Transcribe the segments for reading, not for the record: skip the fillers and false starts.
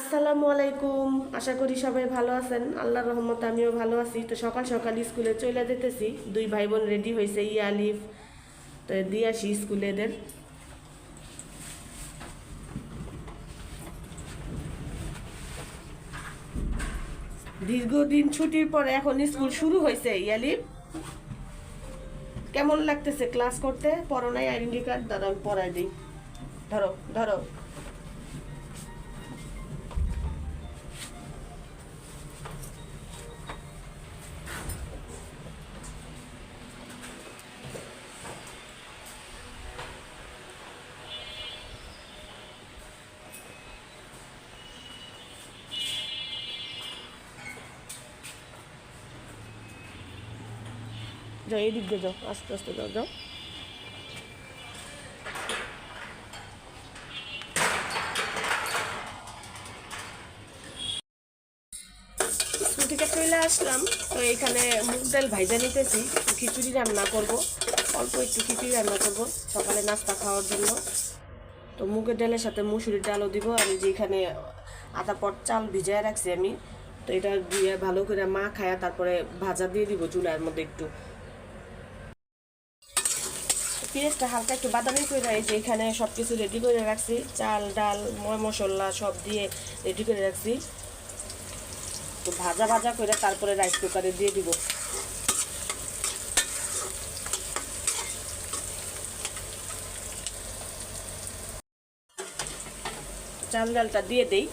আসসালামু আলাইকুম। আশা করি সবাই ভালো আছেন। আল্লাহর রহমতে আমিও ভালো আছি। তো সকাল সকাল স্কুলে চলে যেতেছি। দুই ভাই বোন রেডি হয়েছে, আলিফ। তো দিয়ে আসি স্কুলে এদের। দীর্ঘদিন ছুটির পরে এখন স্কুল শুরু হয়েছে। আলিফ, কেমন লাগতেছে ক্লাস করতে? পড়ো নাই আইডেন্টি কার্ড? দাঁড়াও পড়াই দিই। ধরো ধরো। যাও, এদিক দিয়ে যাও, আস্তে আস্তে যাও যাও। স্কুল থেকে চলে আসলাম। তো এখানে মুগ ডাল ভাইজা নিতেছি। খিচুড়ি রান্না করব, অল্প একটু খিচুড়ি রান্না করব সকালে নাস্তা খাওয়ার জন্য। তো মুগের ডালের সাথে মুসুরির ডালও দিব। আর যে এখানে আধা পট চাল ভিজায় রাখছি আমি। তো এটা দিয়ে ভালো করে মা খায়া তারপরে ভাজা দিয়ে দিব চুলার মধ্যে একটু। পেঁয়াজটা হালকা একটু বাদামি করে এই যে এখানে সব কিছু রেডি করে রাখছি। চাল ডাল মশলা সব দিয়ে রেডি করে রাখছি। তো ভাজা ভাজা করে তারপরে রাইস কুকারে দিয়ে দিব। চাল ডালটা দিয়ে দেই।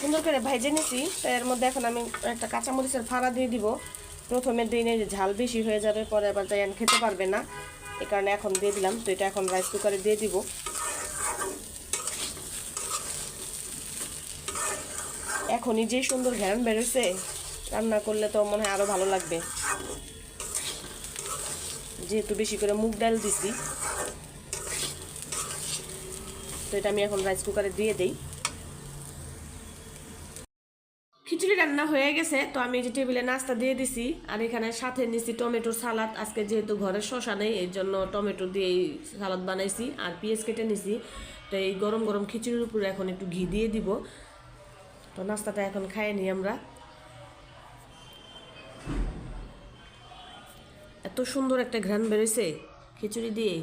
সুন্দর করে ভাইজে নিছি। তো এর মধ্যে এখন আমি একটা কাঁচামরিচের ফাড়া দিয়ে দিব। প্রথমে দিনে ঝাল বেশি হয়ে যাবে, পরে আবার জায়ান খেতে পারবে না, এই কারণে এখন দিয়ে দিলাম। তো এটা এখন রাইস কুকারে দিয়ে দিব। এখনই যে সুন্দর ঘ্রাণ বেরোচ্ছে, রান্না করলে তো মনে হয় আরো ভালো লাগবে, যেহেতু বেশি করে মুগ ডাল দিছি। তো এটা আমি এখন রাইস কুকারে দিয়ে দেই। খিচুড়ি রান্না হয়ে গেছে। তো আমি যে টেবিলে নাস্তা দিয়ে দিছি। আর এখানে সাথে নিছি টমেটোর সালাদ। আজকে যেহেতু ঘরে শসা নেই, এই জন্য টমেটো দিয়ে সালাদ বানাইছি আর পেঁয়াজ কেটে নিছি। তো এই গরম গরম খিচুড়ির উপরে এখন একটু ঘি দিয়ে দিব। তো নাস্তাটা এখন খাইয়ে নিই আমরা। এত সুন্দর একটা ঘ্রাণ বেরোইছে খিচুড়ি দিয়ে।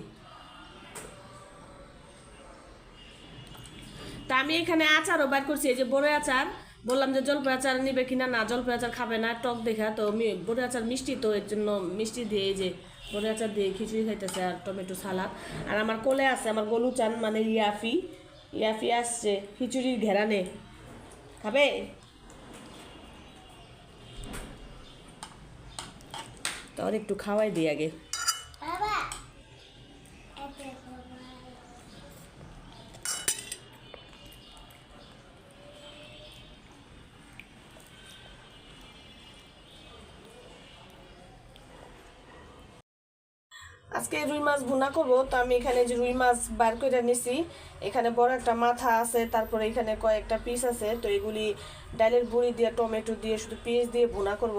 তা আমি এখানে আচারও বার করছি, এই যে বড় আচার। বললাম যে জলপাই আচার নিবে কিনা, না জলপাই আচার খাবে না, টক দেখা। তো বড় আচার মিষ্টি, তো এর জন্য মিষ্টি দিয়ে এই যে বড় আচার দিয়ে খিচুড়ি খাইতেছে আর টমেটো সালাদ। আর আমার কোলে আছে আমার গলু চান, মানে ইয়াফি। ইয়াফি আসছে খিচুড়ির ঘেরানে, খাবে। তো আর একটু খাওয়াই দিই আগে। আজকে রুই মাছ ভুনা করবো। তো আমি এখানে যে রুই মাছ বার করে নিছি, এখানে বড় একটা মাথা আছে, তারপরে এখানে কয়েকটা পিস আছে। তো এগুলি ডালের বড়ি দিয়ে টমেটো দিয়ে শুধু পেঁয়াজ দিয়ে ভুনা করব,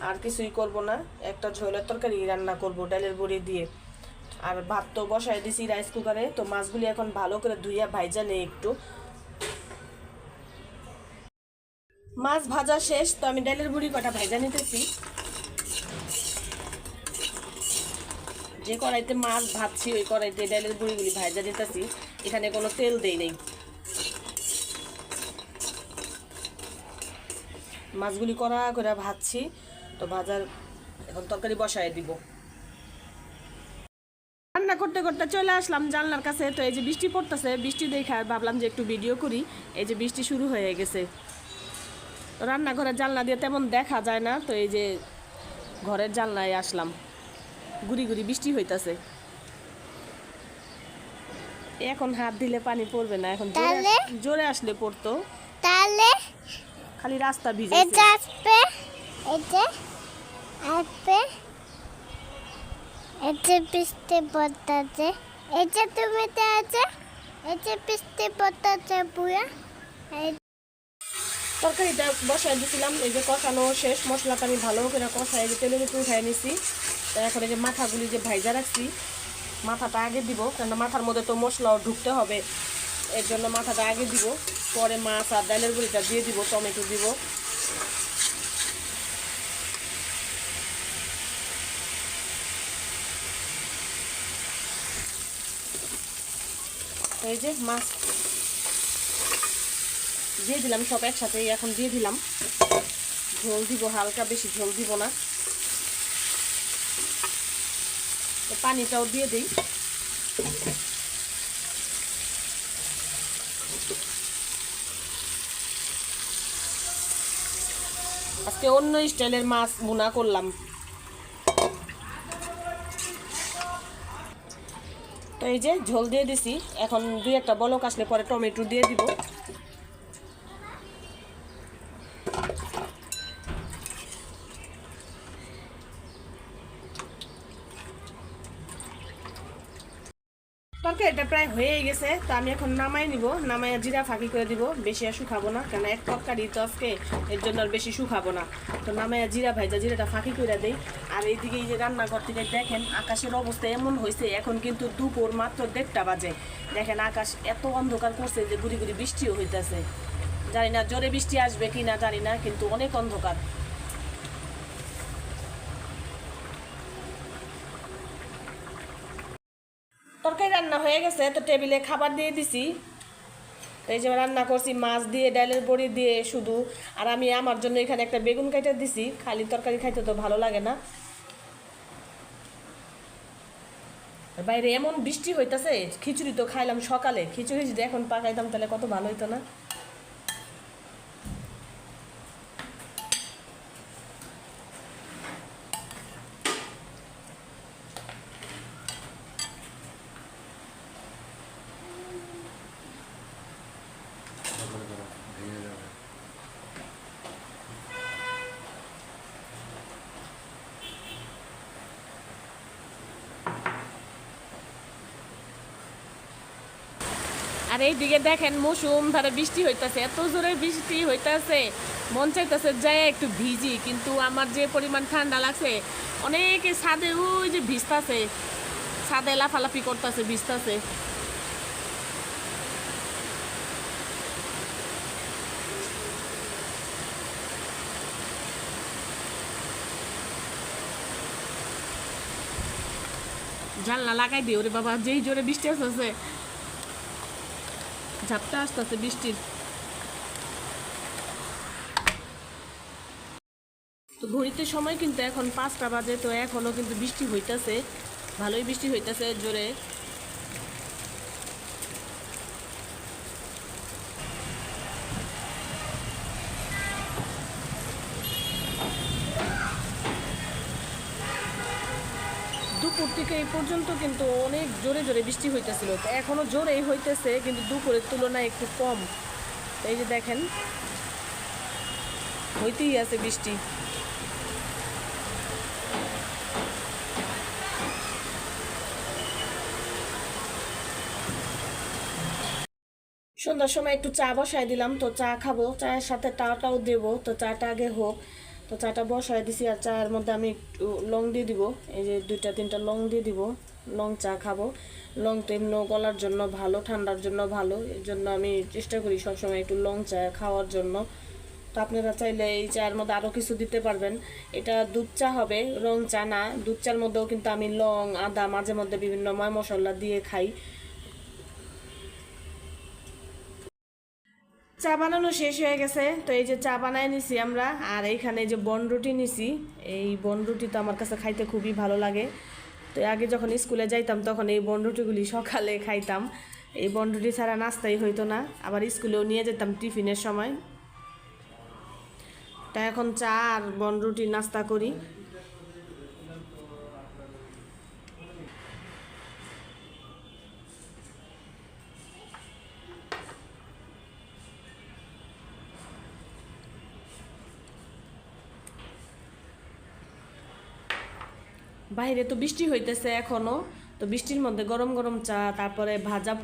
আর কিছুই করব না। একটা ঝোলের তরকারি রান্না করব ডালের বড়ি দিয়ে। আর ভাত তো বসাই দিছি রাইস কুকারে। তো মাছগুলি এখন ভালো করে ধুইয়া ভাইজা নেই একটু। মাছ ভাজা শেষ। তো আমি ডালের বড়ি কটা ভাইজা নিতেছি। যে কড়াইতে মাছ ভাজছি ওই কড়াইতে ডালের বড়িগুলি ভাজা দিতেছি। এখানে কোনো তেল দেই নেই। মাছগুলি কড়া করে ভাজছি। তো ভাজার এখন তরকারি বসায় দিব। রান্না করতে করতে চলে আসলাম জানলার কাছে। তো এই যে বৃষ্টি পড়তেছে, বৃষ্টি দেখে ভাবলাম যে একটু ভিডিও করি। এই যে বৃষ্টি শুরু হয়ে গেছে। তো রান্নাঘরের জানলা দিয়ে তেমন দেখা যায় না। তো এই যে ঘরের জানলায় আসলাম, গুড়ি গুড়ি বৃষ্টি হইতাছে। এখন হাত দিলে পানি পড়বে না, এখন জোরে আসলে পড়তো। তাহলে খালি রাস্তা ভিজে বৃষ্টি পড়তেছে। এই যে তুমি আছে এটা পিস্তে পড়তেছে পুরা। তরকারিটা বসাই দিয়েছিলাম, এই যে কষানো শেষ, মশলাটা আমি ভালো করে কষাই যে তেলের উপর উঠাই নিছি। তো এখন এই যে মাথাগুলি যে ভাইজা রাখছি, মাথাটা আগে দিব, কারণ মাথার মধ্যে তো মশলাও ঢুকতে হবে, এর জন্য মাথাটা আগে দিব। পরে মাছ আর ডালের বড়িটা দিয়ে দিব, টমেটো দিব। এই যে মাছ দিয়ে দিলাম সব একসাথে, এখন দিয়ে দিলাম। ঝোল দিব হালকা, বেশি ঝোল দিব না। তো পানিটাও দিয়ে দিই। আজকে অন্য স্টাইলের মাছ ভুনা করলাম। তো এই যে ঝোল দিয়ে দিছি, এখন 2-1টা বলক আসলে পরে টমেটো দিয়ে দিব। তরকারিটা প্রায় হয়ে গেছে, তো আমি এখন নামাই নিব। নামাইয়া জিরা ফাঁকি করে দিব, বেশি আর শুকাবো না, কারণ এক তরকারি তো আজকে, এর জন্য আর বেশি শুকাবো না। তো নামাইয়া জিরা ভাইজা জিরাটা ফাঁকি করে দেই। আর এইদিকে এই যে রান্নাঘর থেকে দেখেন আকাশের অবস্থা এমন হয়েছে, এখন কিন্তু দুপুর মাত্র 1:30 বাজে। দেখেন আকাশ এত অন্ধকার করছে যে গুড়ি গুড়ি বৃষ্টিও হইতেছে। জানি না জোরে বৃষ্টি আসবে কি না জানি না, কিন্তু অনেক অন্ধকার। তরকারি রান্না হয়ে গেছে, তো টেবিলে খাবার দিয়ে দিছি। তো এই যে রান্না করছি মাছ দিয়ে, ডালের বড়ি দিয়ে শুধু। আর আমি আমার জন্য এখানে একটা বেগুন কাইটা দিছি, খালি তরকারি খাইতে তো ভালো লাগে না। আর বাইরে এমন বৃষ্টি হইতাছে, খিচুড়ি তো খাইলাম সকালে, খিচুড়ি যদি এখন পাকাইতাম তাহলে কত ভালো হইতো না। আর এইদিকে দেখেন মৌসুম ধারে বৃষ্টি হইতাছে, এত জোরে বৃষ্টি হইতাছে, মন চাইতেছে যায় একটু ভিজি, কিন্তু আমার যে পরিমাণ ঠান্ডা লাগছে, অনেকে ছাদে ওই যে ভিজতাছে, ছাদে লাফালাফি করতেছে, ভিজতাছে। জানলা লাগাই দিও রে বাবা, যেই জোরে বৃষ্টি আসতেছে, ঝাপটা আসতেছে বৃষ্টির। তো ঘড়িতে সময় কিন্তু এখন 5টা বাজে, তো এখনো কিন্তু বৃষ্টি হইতাছে, ভালোই বৃষ্টি হইতাছে জোরে। দুপুর থেকে এই পর্যন্ত কিন্তু অনেক জোরে জোরে বৃষ্টি হইতেছিল, তো এখনো জোরেই হইতেছে, কিন্তু দুপুরের তুলনায় একটু কম। এই যে দেখেন হইতেই আছে বৃষ্টি। সন্ধ্যার সময় একটু চা বসাই দিলাম, তো চা খাবো, চায়ের সাথে টাটাও দেবো, তো চাটা আগে হোক। তো চাটা বসাই দিছি, আর চায়ের মধ্যে আমি একটু লং দিয়ে দিব, এই যে 2-3টা লং দিয়ে দিব। লং চা খাবো, লং তো এমনি গলার জন্য ভালো, ঠান্ডার জন্য ভালো, এর জন্য আমি চেষ্টা করি সবসময় একটু লং চা খাওয়ার জন্য। তো আপনারা চাইলে এই চায়ের মধ্যে আরও কিছু দিতে পারবেন। এটা দুধ চা হবে, রং চা না। দুধ চার মধ্যেও কিন্তু আমি লং, আদা, মাঝে মধ্যে বিভিন্ন ময় মশলা দিয়ে খাই। চা বানানো শেষ হয়ে গেছে, তো এই যে চা বানায় নিছি আমরা। আর এইখানে যে বনরুটি নিছি, এই বনরুটি তো আমার কাছে খাইতে খুবই ভালো লাগে। তো আগে যখন স্কুলে যাইতাম তখন এই বনরুটিগুলি সকালে খাইতাম, এই বনরুটি ছাড়া নাস্তাই হইতো না, আবার স্কুলেও নিয়ে যেতাম টিফিনের সময়। তা এখন চা আর বনরুটি নাস্তা করি। বাইরে তো বৃষ্টি হইতেছে এখনো, তো বৃষ্টির মধ্যে গরম গরম চা, তারপরে ভাজা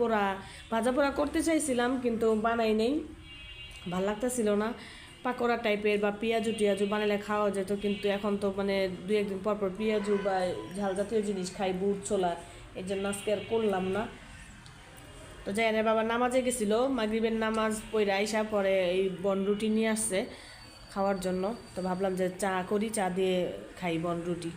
পোড়া করতে চাইছিলাম কিন্তু বানাই নেই, ভাল লাগতেছিল না। পাকোড়া টাইপের বা পেঁয়াজু টিয়াজু বানালে খাওয়া যেত, কিন্তু এখন তো মানে 2-1 দিন পর পর পেঁয়াজু বা ঝাল জাতীয় জিনিস খাই, বুট ছোলা, এর জন্য আজকে আর করলাম না। তো যাই না, বাবা নামাজে গেছিলো, মাগরিবের নামাজ পড়ে আইসা পরে এই বনরুটি নিয়ে আসছে খাওয়ার জন্য। তো ভাবলাম যে চা করি, চা দিয়ে খাই বনরুটি।